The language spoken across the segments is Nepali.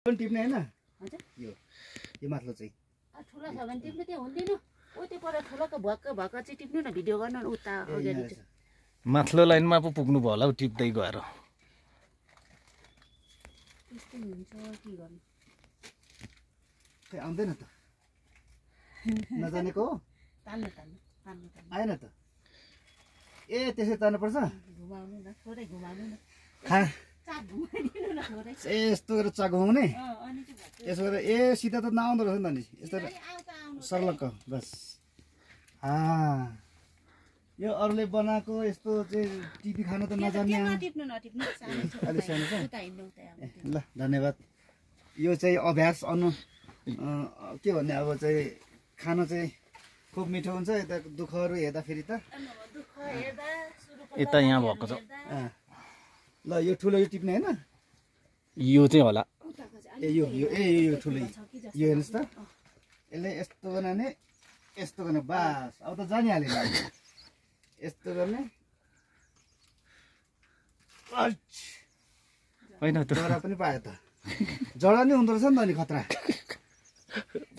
टिप्ने हैन हजुर यो माथलो चाहिँ ठुला छ भने टिप्नु त्यो हुँदैन ओ त्यो पर ठुलाको भक्क भक्क चाहिँ टिप्नु न भिडियो गर्न उता अगाडि चाहिँ माथलो लाइनमा पो पुग्नु भयो होला हौ टिप्दै गएर त्यस्तै हुन्छ के गर्नु खै आउँदैन त नजानेको हो तान्नु तान्नु तान्नु तान्नु आएन त ए त्यसै तान्नुपर्छ घुमाउनु न थोरै घुमाउनु न खा चाक घुमाइदिनु न थोरै ए यस्तो गरेर चाक घुमाउने अनि चाहिँ भक्क यसो गरेर ए सिधा त नआउँदो रहेछ नि त नि यस्तो सर्लक्क बस यो अरूले बनाएको यस्तो चाहिँ टिपी खानु त नजान्ने नटिप्नु नटिप्नु सानो छ अलि सानो छ उता हिँड्नु उता ल धन्यवाद यो चाहिँ अभ्यास के भन्ने अब चाहिँ खानु चाहिँ खुब मिठो हुन्छ यता दुःखहरू हेर्दाखेरि त दुःख हेर्दा सुरुको यता यहाँ भएको छ ल यो ठुलो यो टिप्ने हैन यो चाहिँ होला उताको चाहिँ ए यो ठुलो यो हेर्नुहोस् त यसले यस्तो बनाउने यस्तो गर्ने बास अब त जानिहाल्यो यस्तो गर्ने होइन त जरा पनि पायो त जरा नि हुँदो रहेछ नि त नि खतरा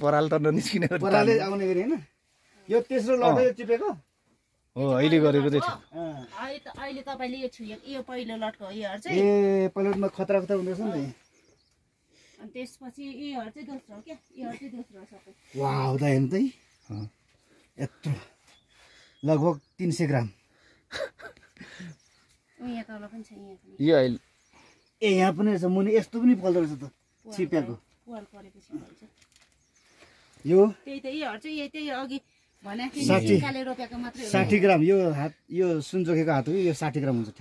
पराल त ननिस्किने पराले आउने गरी हैन यो तेस्रो लट्टा यो टिपेको हो अहिले गरेको चाहिँ थियो अहिले तपाईले यो छुएको यो पहिलो लटको हो योहरु चाहिँ ए पहिलोमा खतरा खतरा हुँदो रहेछ नि अनि त्यसपछि योहरु चाहिँ दोस्रो हो क्या योहरु चाहिँ दोस्रो हो सबै वाउ त हेर्नु त यत्रो लगभग 300 ग्राम यहाँ तल पनि छ यहाँ पनि यो अहिले ए यहाँ पनि रहेछ मुनि यस्तो पनि फल्दो रहेछ त छिप्याको पुवाल परेपछि भन्छ यो त्यही त योहरु चाहिँ यही त्यही अघि भने 60 निकालेर रोपेको मात्रै हो 60 ग्राम यो हात यो सुन जोखेको हात हो यो 60 ग्राम हुन्छ